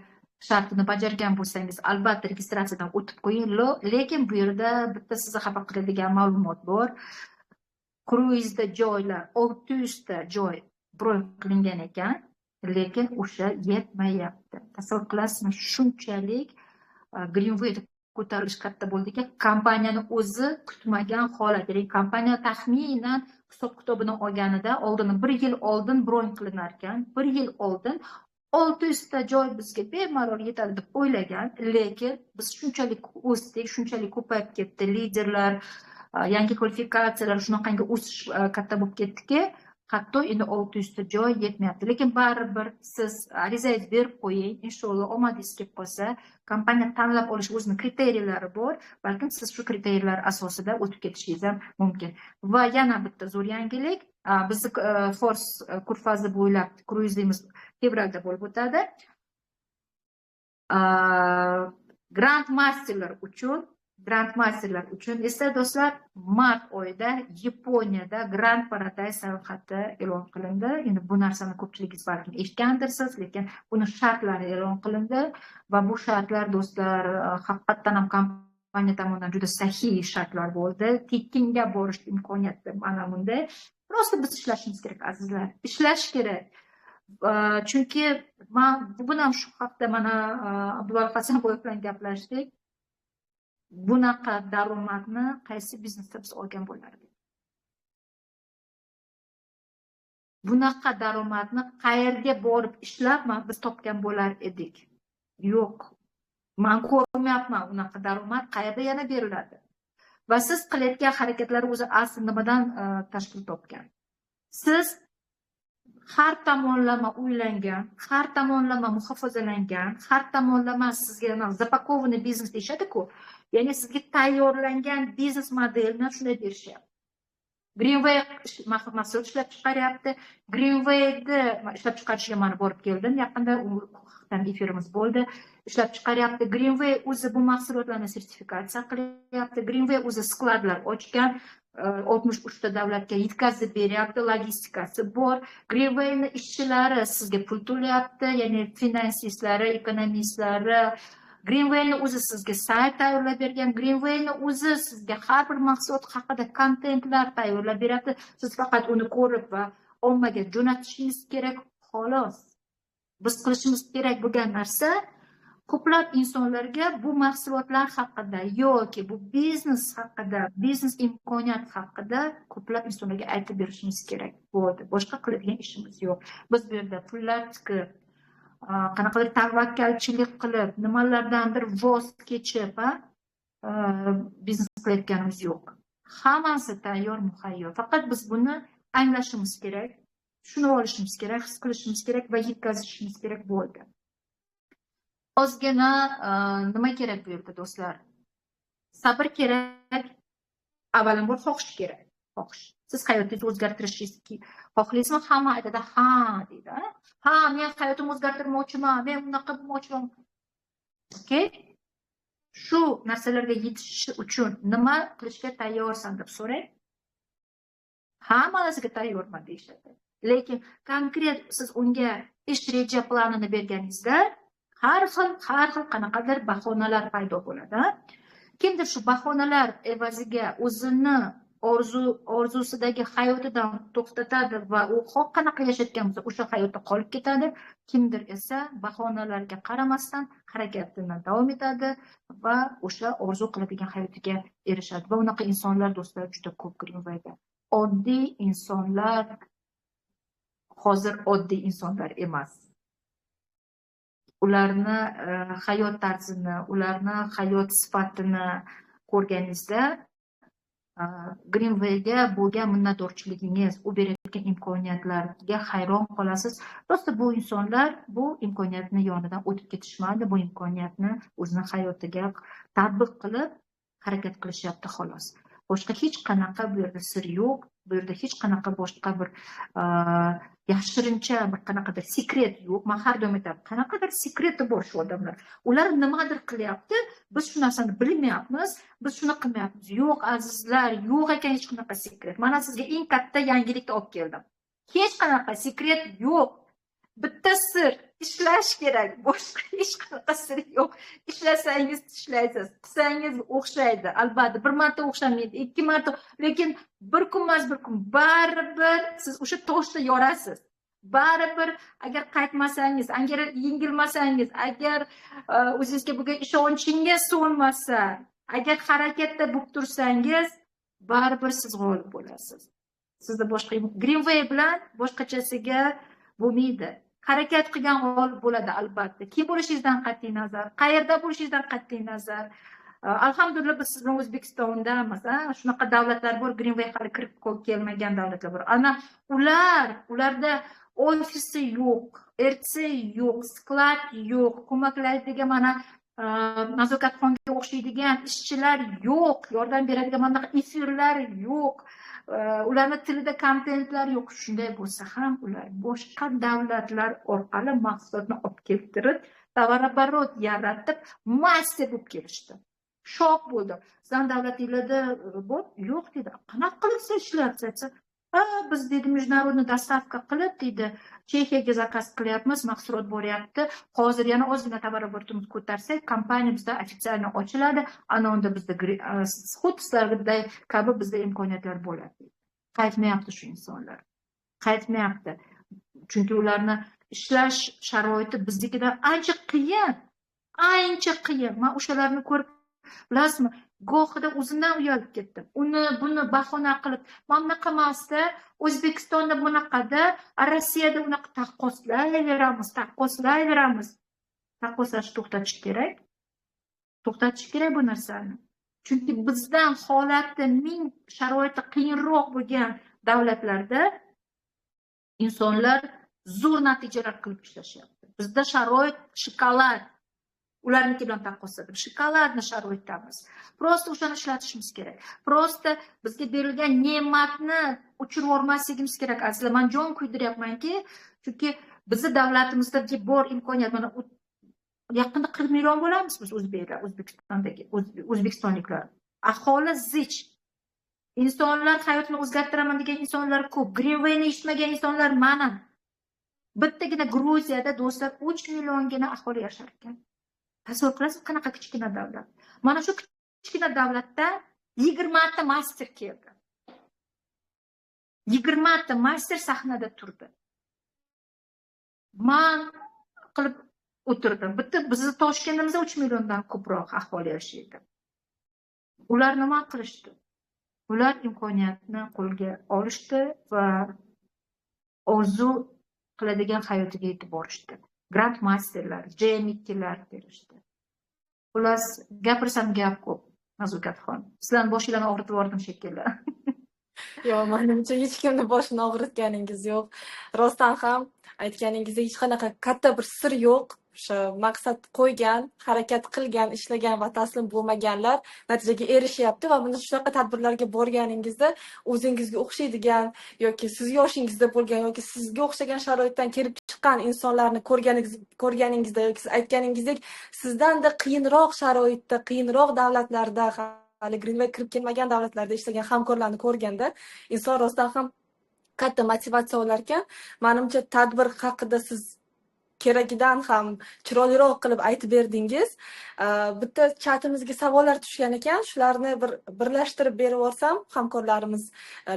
shartini bajargan bo'lsangiz, albatta registratsiyadan o'tib qo'ying. Lekin bu yerda bitta sizni xafa qiladigan ma'lumot bor. Kruizda joylar 600 ta joy bron qilingan ekan, lekin o'sha yetmayapti. Tasavvur qilasizmi, shunchalik Greenway'da ko'tarilish katta bo'ldiki, kompaniyani o'zi kutmagan holat. Ya'ni kompaniya taxminan hisob-kitobini olganida oldin 1 yil oldin bron qilinar ekan, 1 yil oldin 600 ta joy bizga bemalol yetadi deb o'ylagan, lekin biz shunchalik o'sdik, shunchalik ko'payib ketdi, liderlar, yangi kvalifikatsiyalar shunaqangi o'sish katta bo'lib ketdiki, hatto endi 600 ta joy yetmayapti. Lekin baribir siz arizangizni berib qo'ying, inshaalloh omadingiz kelib qolsa, kompaniya tanlab olish o'zining kriteriylari bor, balkim siz shu kriteriyalar asosida o'tib ketishingiz ham mumkin. Va yana bitta zo'r yangilik, bizni Fors ko'rfazi bo'ylab kruizimiz fevralda bo'lib o'tadi. Grandmasterlar uchun esa do'stlar, mart oyida Yaponiyada Grand Paradise sayohati e'lon qilindi. Endi bu narsani ko'pchiligingiz balkim eshitgandirsiz, lekin buni shartlari e'lon qilindi va bu shartlar do'stlar haqiqatdan ham kompaniya tomonidan juda sahiy shartlar bo'ldi. Tekinga borish imkoniyati mana bunday. Prosta biz ishlashimiz kerak, azizlar. Ishlash kerak. Chunki buni ham shu haqda mana Abduvali Hasanboyev bilan gaplashdik. Bunaqa daromadni qaysi biznesda biz olgan bo'lardik? Bunaqa daromadni qayerga borib ishlab biz topgan bo'lar edik? Yo'q. Men ko'rmayapman unaqa daromad qayerda yana beriladi. Va siz qilayotgan harakatlar o'zi asli nimadan tashkil topgan? Siz har tomonlama o'ylangan, har tomonlama muhofazalangan, har tomonlama sizga zapakovanный biznes deyishadi-ku. Ya'ni sizga tayyorlangan biznes modelni shunday berishyapti. Greenway mahsulot ishlab chiqaryapti. Greenway'ni ishlab chiqarishga mana borib keldim. Yaqinda u efirimiz bo'ldi. Ishlab chiqaryapti. Greenway o'zi bu mahsulotlarni sertifikatsiya qilyapti. Greenway o'zi skladlar ochgan. 63 ta davlatga yetkazib beryapti, logistikasi bor. Greenway'ni ishchilari sizga pul to'layapti, ya'ni finansistlari, ekonomistlari. Greenway'ni o'zi sizga sayt tayyorlab bergan. Greenway'ni o'zi sizga har bir mahsulot haqida kontentlar tayyorlab beryapti. Siz faqat uni ko'rib va ommaga jo'natishingiz kerak, xolos. Biz qilishimiz kerak bo'lgan narsa, ko'plab insonlarga bu mahsulotlar haqida yoki bu biznes haqida, biznes imkoniyat haqida ko'plab insonlarga aytib berishimiz kerak bo'ldi. Boshqa qiladigan ishimiz yo'q. Biz bu yerda pullar tiqib, qanaqadir tavakkalchilik qilib, nimalardandir voz kechib, biznes qilayotganimiz yo'q. Hammasi tayyor, muhayyo. Faqat biz buni anglashimiz kerak, shuni olishimiz kerak, his qilishimiz kerak va yetkazishimiz kerak bo'ldi. Ozgina nima kerak bu yerda do'stlar? Sabr kerak, avvalambor xohish kerak. Xohish. Siz hayotingizni o'zgartirishingizni xohlaysizmi? Hamma aytadi, ha deydi. Ha, men hayotimni o'zgartirmoqchiman, men bunaqa bo'lmoqchiman. Okay? Shu narsalarga yetish uchun nima qilishga tayyorsan deb so'rang. Hamma narsaga tayyorman deyishadi. Lekin konkret siz unga ish reja planini berganingizda har xil qanaqadir bahonalar paydo bo'ladi. Kimdir shu bahonalar evaziga o'zini orzusidagi hayotidan to'xtatadi va u xoh qanaqa yashayotgan bo'lsa o'sha hayotda qolib ketadi. Kimdir esa bahonalarga qaramasdan harakatini davom etadi va o'sha orzu qiladigan hayotiga erishadi. Va unaqa insonlar do'stlar juda ko'p Greenway'da. Oddiy insonlar hozir oddiy insonlar emas. Ularni hayot tarzini, ularni hayot sifatini ko'rganingizda Greenway'ga bo'lgan minnatdorchiligingiz, u berayotgan berayotgan imkoniyatlarga hayron qolasiz. Rosti bu insonlar bu imkoniyatni yonidan o'tib ketishmaydi, bu imkoniyatni o'zini hayotiga tatbiq qilib harakat qilishyapti xolos. Boshqa hech qanaqa bu yerda sir yo'q, bu yerda hech qanaqa boshqa bir yashirincha bir qanaqadir sekret yo'q. Men har doim aytaman, qanaqadir sekreti bor shu odamlar. Ular nimadir qilyapti, biz shu narsani bilmayapmiz, biz shuni qilmayapmiz. Yo'q azizlar, yo'q ekan hech qanaqa sekret. Mana sizga eng katta yangilikni olib keldim. Hech qanaqa sekret yo'q. Bitta sir, ishlash kerak. Boshqa hech qanaqa sir yo'q. Ishlasangiz ishlaysiz, qilsangiz o'xshaydi. Albatta, bir marta o'xshamaydi, ikki marta, lekin bir kun emas, bir kun baribir siz o'sha toshda yorasiz. Baribir agar qaytmasangiz, agar yengilmasangiz, agar o'zingizga bo'lgan ishonchingiz so'nmasa, agar harakatda bo'lib tursangiz, baribir siz g'olib bo'lasiz. Sizda boshqa Greenway bilan boshqachasiga bo'lmaydi. Harakat qilgan g'olib bo'ladi albatta. Kim bo'lishingizdan qat'iy nazar, qayerda bo'lishingizdan qat'iy nazar. Alhamdulillah biz siz bilan O'zbekistondamiz. Shunaqa davlatlar bor, Greenway hali kirib kelmagan davlatlar bor. Ana ularda ofisi yo'q, elchisi yo'q, sklad yo'q, ko'maklaydigan mana nazokatxonga o'xshaydigan ishchilar yo'q, yordam beradigan mana efirlar yo'q. Ularni tilida kontentlar yo'q. Shunday bo'lsa ham ular boshqa davlatlar orqali mahsulotni olib keltirib, tovaroborot yaratib, master bo'lib kelishdi. Shok bo'ldim. Sizdan davlatinglarda bor? Yo'q dedi. Qanaqa qilib siz ishlayapsiz? Biz dedi международный доставка qilib dedi, Chexiyaga zakaz qilyapmiz, mahsulot bo'lyapti. Hozir yana ozgina tovaroborotimizni ko'tarsak, kompaniya bizda ofitsialni ochiladi. Ana unda bizda xuddi sizlarday kabi bizda imkoniyatlar bo'ladi. Qaytmayapti shu insonlar. Qaytmayapti. Chunki ularni ishlash sharoiti biznikidan ancha qiyin. Ancha qiyin. Men o'shalarni ko'rib, bilasizmi, gohida o'zimdan uyalib ketdim. Buni bahona qilib, mana bunaqa emasda, O'zbekistonda bunaqada, Rossiyada unaqa taqqoslayveramiz. Taqqoslashni to'xtatish kerak. To'xtatish kerak bu narsani. Chunki bizdan holati ming sharoiti qiyinroq bo'lgan davlatlarda insonlar zo'r natijalar qilib ishlashyapti. Bizda sharoit shokolad. Ularniki bilan taqqosladim. Shokoladni sharoitdamiz. Prosta o'shani ishlatishimiz kerak. Prosta bizga berilgan ne'matni o'chirib yormasligimiz kerak. Asli men jon kuydiryapmanki, chunki bizning davlatimizdagi bor imkoniyat, mana yaqinda 40 million bo'lamiz biz o'zbekistonliklar. Aholi zich. Insonlar hayotini o'zgartiraman degan insonlar ko'p. Greenwayni eshitmagan insonlar mana. Bittagina Gruziyada do'stlar 3 milliongina aholi yashar ekan. Tasavvur qilasiz, qanaqa kichkina davlat. Mana shu kichkina davlatda 20 ta master keldi. 20 ta master sahnada turdi. Men qilib o'tirdim. Bitta bizni Toshkentimizda 3 milliondan ko'proq aholi yashaydi. Ular nima qilishdi? Ular imkoniyatni qo'lga olishdi va orzu qiladigan hayotiga yetib borishdi. Grant masterlar, JMITlar berishdi. Xullas, gapirsam gap ko'p, Nazokatxon. Sizlarni boshinglarni og'ritib yubordim shekilli. Yo'q, menimcha hech kimni boshini og'ritganingiz yo'q. Rostdan ham aytganingizdek hech qanaqa katta bir sir yo'q. O'sha maqsad qo'ygan, harakat qilgan, ishlagan va taslim bo'lmaganlar natijaga erishyapti va bunda shunaqa tadbirlarga borganingizda o'zingizga o'xshaydigan yoki siz yoshingizda bo'lgan yoki sizga o'xshagan sharoitdan kelib chiqqan insonlarni ko'rganingizda yoki siz aytganingizdek sizdanda qiyinroq sharoitda, qiyinroq davlatlarda, hali Greenway kirib kelmagan davlatlarda ishlagan hamkorlarni ko'rganda inson rostdan ham katta motivatsiya olar ekan. Menimcha tadbir haqida siz keragidan ham chiroyliroq qilib aytib berdingiz. Bitta chatimizga savollar tushgan ekan, shularni birlashtirib berib yuborsam, hamkorlarimiz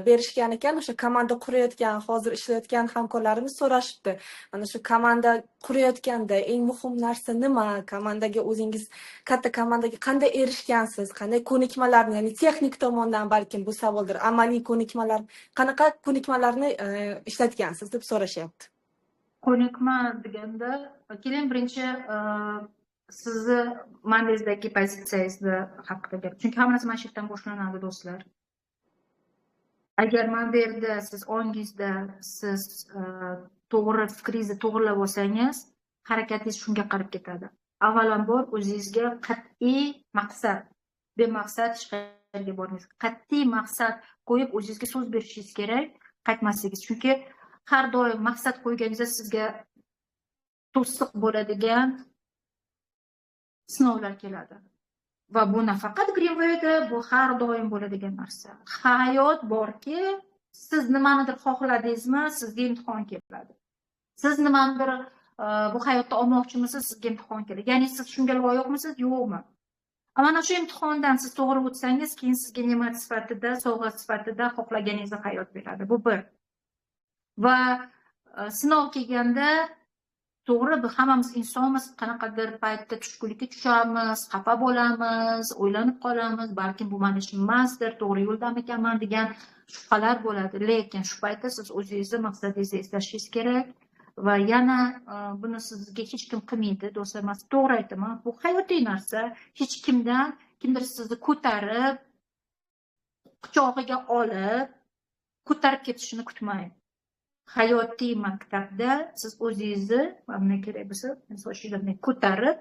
berishgan ekan. O'sha komanda qurayotgan, hozir ishlayotgan hamkorlarimiz so'rashibdi. Mana shu komanda qurayotganda eng muhim narsa nima? Komandaga o'zingiz katta komandaga qanday erishgansiz? Qanday ko'nikmalarni, ya'ni texnik tomondan balkim bu savoldir. Amaliy ko'nikmalar, qanaqa ko'nikmalarni ishlatgansiz deb so'rashyapti. Ko'nikma deganda, keling birinchi sizni mandazdagi pozitsiyangizni haqida gap. Chunki hamma narsa mana shu yerdan boshlanadi do'stlar. agar mana bu yerda siz ongingizda siz to'g'ri fikringizni to'g'irlab olsangiz, harakatingiz shunga qarab ketadi. Avvalambor o'zingizga qat'iy maqsad, bemaqsad hech qayerga bormaysiz. Qat'iy maqsad qo'yib o'zingizga so'z berishingiz kerak, qaytmasligingiz. Chunki har doim maqsad qo'yganingizda sizga to'siq bo'ladigan sinovlar keladi. Va bu nafaqat Greenway'da, bu har doim bo'ladigan narsa. Hayot borki, siz nimanidir xohladingizmi, sizga imtihon keladi. Siz nimanidir bu hayotda olmoqchimisiz, sizga imtihon keladi. Ya'ni siz shunga loyiqmisiz, yo'qmi? Mana shu imtihondan siz to'g'ri o'tsangiz, keyin sizga ne'mat sifatida, sovg'a sifatida xohlaganingizni hayot beradi. Bu bir. Va sinov kelganda to'g'ri, biz hammamiz insonmiz, qanaqadir paytda tushkunlikka tushamiz, xafa bo'lamiz, o'ylanib qolamiz, balkim bu meni ishim emasdir, to'g'ri yo'ldamikanman degan shubhalar bo'ladi. Lekin shu paytda siz o'zingizni maqsadingizni eslashingiz kerak va yana buni sizga hech kim qilmaydi, do'stlar. Men to'g'ri aytaman, bu hayotiy narsa. Hech kimdan kimdir sizni ko'tarib, quchog'iga olib, ko'tarib ketishini kutmang. Hayotiy maktabda siz o'zingizni mana kerak bo'lsa, misol shunday ko'tarib,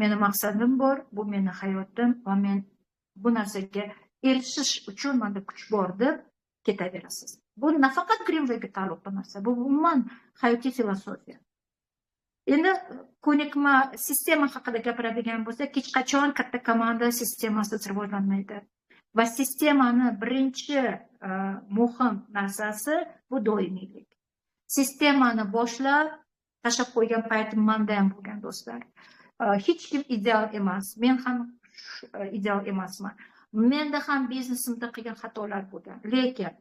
meni maqsadim bor, bu meni hayotim va men bu narsaga erishish uchun menda kuch bor deb ketaverasiz. Bu nafaqat Greenway'ga taalluqli narsa, bu umuman hayotiy filosofiya. Endi ko'nikma sistema haqida gapiradigan bo'lsak, hech qachon katta komanda sistemasi rivojlanmaydi. Va sistemani birinchi muhim narsasi bu doimiylik. Sistemani boshlab tashlab qo'ygan paytim menda ham bo'lgan, do'stlar. Hech kim ideal emas. Men ham ideal emasman. Menda ham biznesimda qilgan xatolar bo'lgan. Lekin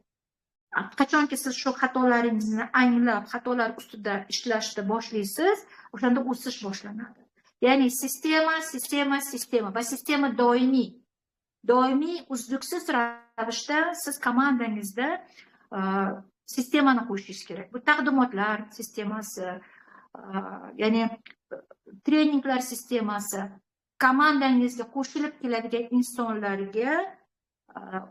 qachonki siz shu xatolaringizni anglab, xatolar ustida ishlashni boshlaysiz, o'shanda o'sish boshlanadi. Ya'ni sistema va sistema doimiy. Doimiy uzluksiz ravishda siz komandangizda sistemani qo'shishingiz kerak. Bu taqdimotlar sistemasi, ya'ni treninglar sistemasi, komandangizga qo'shilib keladigan insonlarga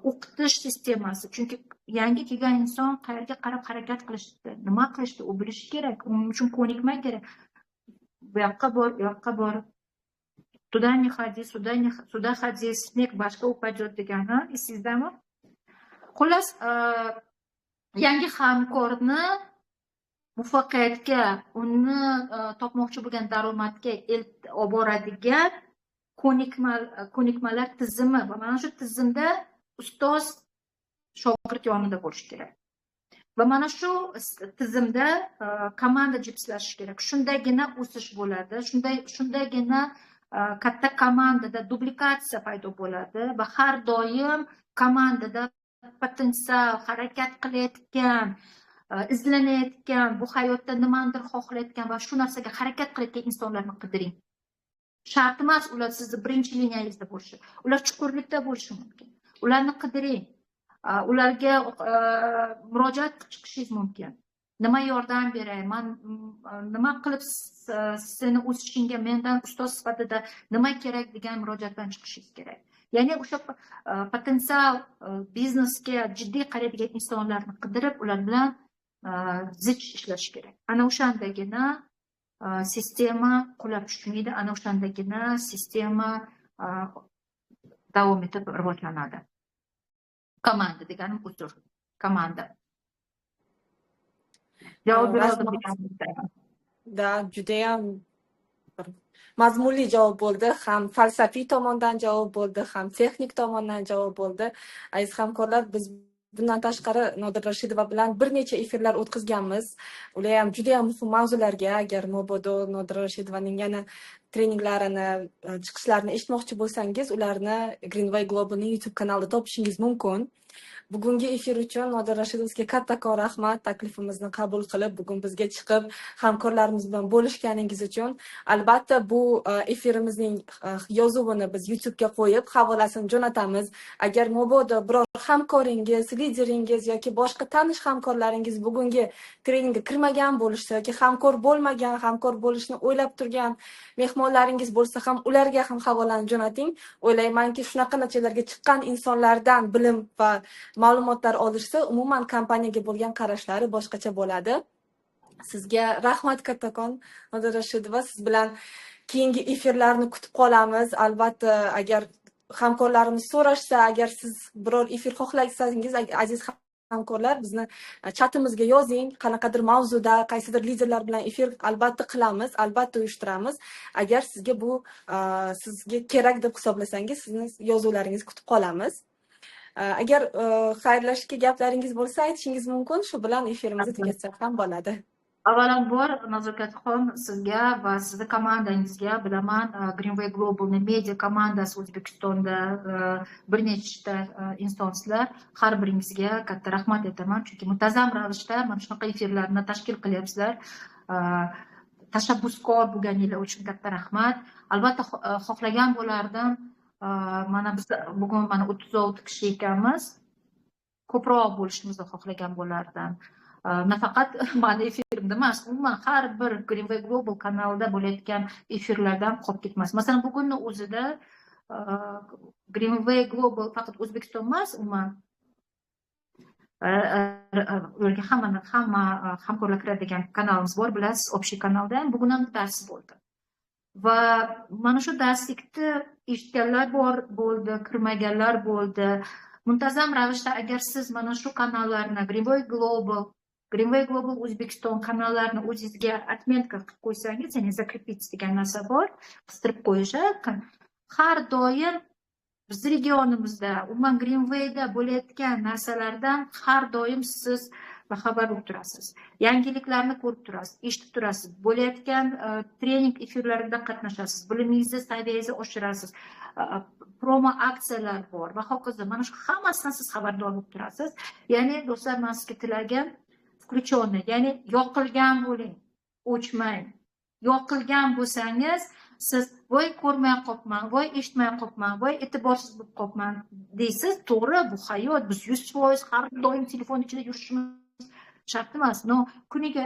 o'qitish sistemasi. Chunki yangi kelgan inson qayerga qarab harakat qilishdi, nima qilishdi, u bilishi kerak. Uning uchun ko'nikma kerak. Bu yoqqa bor, u yoqqa bor. Туда не ходи, сюда ходи, снег boshqa упадет degani esingizdami? Xullas, yangi hamkorni muvaffaqiyatga, uni topmoqchi bo'lgan daromadga olib boradigan ko'nikmalar tizimi va mana shu tizimda ustoz shogird yonida bo'lishi kerak. Va mana shu tizimda komanda jipslashishi kerak. Shundagina o'sish bo'ladi. Shundagina katta komandada duplikatsiya paydo bo'ladi va har doim komandada potensial, harakat qilayotgan, izlanayotgan, bu hayotda nimadir xohlayotgan va shu narsaga harakat qilayotgan insonlarni qidiring. Shart emas ular sizni birinchi liniyangizda bo'lishi. Ular chuqurlikda bo'lishi mumkin. Ularni qidiring. Ularga murojaat qilishingiz mumkin. Nima yordam beray? Men nima qilib seni o'sishingga mendan ustoz sifatida nima kerak degan murojaatdan chiqishingiz kerak. Ya'ni o'sha potensial biznesga jiddiy qaraydigan insonlarni qidirib, ular bilan zich ishlash kerak. Ana o'shandagina sistema qulab tushmaydi, ana o'shandagina sistema davom etib rivojlanadi. Komanda deganim o'zir, komanda. Javob berdim. Da, judayam mazmunli javob bo'ldi, ham falsafiy tomondan javob bo'ldi, ham texnik tomondan javob bo'ldi. Aziz hamkorlar, biz bundan tashqari Nodira Rashidova bilan bir necha efirlar o'tkazganmiz. Ular ham juda ham muhim mavzularga, agar mabodo Nodira Rashidovaning yana treninglarini, chiqishlarini eshitmoqchi bo'lsangiz, ularni Greenway Globalning YouTube kanalida topishingiz mumkin. Bugungi efir uchun Nodira Rashidovga kattakon rahmat, taklifimizni qabul qilib, bugun bizga chiqib, hamkorlarimiz bilan bo'lishganingiz uchun. Albatta, bu efirimizning yozuvini biz YouTube'ga qo'yib, havolasini jo'natamiz. Agar mabodo biror hamkoringiz, lideringiz yoki boshqa tanish hamkorlaringiz bugungi treningga kirmagan bo'lishsa yoki hamkor bo'lmagan, hamkor bo'lishni o'ylab turgan mehmonlaringiz bo'lsa ham ularga ham havolani jo'nating. O'ylaymanki, shunaqa natijalarga chiqqan insonlardan bilim va ma'lumotlar olishsa, umuman kompaniyaga bo'lgan qarashlari boshqacha bo'ladi. Sizga rahmat kattakon, Nodir Rashidova. Siz bilan keyingi efirlarni kutib qolamiz. Albatta, agar hamkorlarimiz so'rashsa, agar siz biror efir xohlasangiz, aziz hamkorlar, bizni chatimizga yozing. Qanaqadir mavzuda, qaysidir liderlar bilan efir albatta qilamiz, albatta uyushtiramiz. Agar sizga bu sizga kerak deb hisoblasangiz, sizni yozuvlaringizni kutib qolamiz. Agar xayrlashishga gaplaringiz bo'lsa, aytishingiz mumkin. Shu bilan efirimizni tugatsak ham bo'ladi. Avvalambor, Nazokatxon, sizga va sizni komandangizga, bilaman, Greenway Globalni media komandasi O'zbekistonda bir nechta instanslar, har biringizga katta rahmat aytaman, chunki muntazam ravishda mana shunaqa efirlarni tashkil qilyapsizlar. Tashabbuskor bo'lganinglar uchun katta rahmat. Albatta, xohlagan bo'lardim, mana biz bugun mana 36 kishi ekanmiz, ko'proq bo'lishimizni xohlagan bo'lardim. Nafaqat mani efirimda emas, umuman har bir Greenway Global kanalida bo'layotgan efirlardan qolib ketmas. Masalan, bugunning o'zida Greenway Global faqat O'zbekiston emas, umuman ularga hamma hamkorlar kiradigan kanalimiz bor, bilasiz, общий kanalda ham bugun ham dars bo'ldi. Va mana shu darslikni eshitganlar bo'ldi, kirmaganlar bo'ldi. Muntazam ravishda agar siz mana shu kanallarni Greenway Global O'zbekiston kanallarini o'zingizga отметка qilib qo'ysangiz, ya'ni закрепить degan narsa bor, qistirib qo'yish, har doim biz regionimizda, umuman Greenwayda bo'layotgan narsalardan har doim siz xabar bo'lib turasiz. Yangiliklarni ko'rib turasiz, eshitib turasiz, bo'layotgan trening efirlarida qatnashasiz, bilimingizni saviyangizni oshirasiz. Promo aksiyalar bor va hokazo. Mana shu hammasidan siz xabardor bo'lib turasiz. Ya'ni do'stlar, men sizga tilagim включенный, ya'ni yoqilgan bo'ling, o'chmang. Yoqilgan bo'lsangiz, siz voy ko'rmay qolibman, voy eshitmay qolibman, voy e'tiborsiz bo'lib qolibman deysiz. To'g'ri, bu hayot, biz 100% har doim telefon ichida yurishimiz shart emas. No, kuniga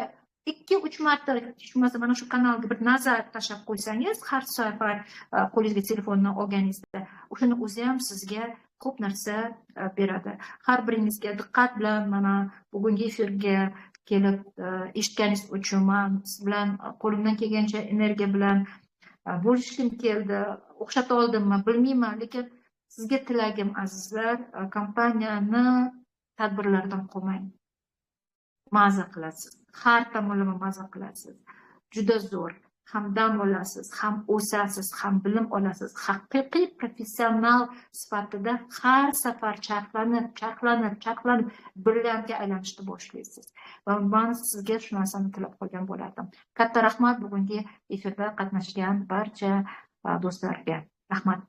2-3 marta hech bo'lmasa mana shu kanalga bir nazar tashlab qo'ysangiz, har safar qo'lingizga telefonni olganingizda, o'shani o'zi ham sizga ko'p narsa beradi. Har biringizga diqqat bilan mana bugungi efirga kelib eshitganingiz uchun men siz bilan qo'limdan kelgancha energiya bilan bo'lishim keldi. O'xshata oldimmi bilmayman, lekin sizga tilagim, azizlar, kompaniyani tadbirlardan qolmang. Maza qilasiz. Har tomonlama maza qilasiz. Juda zo'r. Ham dam olasiz, ham o'sasiz, ham bilim olasiz. Haqiqiy professional sifatida har safar charxlanib brilliantga aylanishni boshlaysiz. Va men sizga shu narsani tilab qolgan bo'lardim. Katta rahmat bugungi efirda qatnashgan barcha do'stlarga. Rahmat.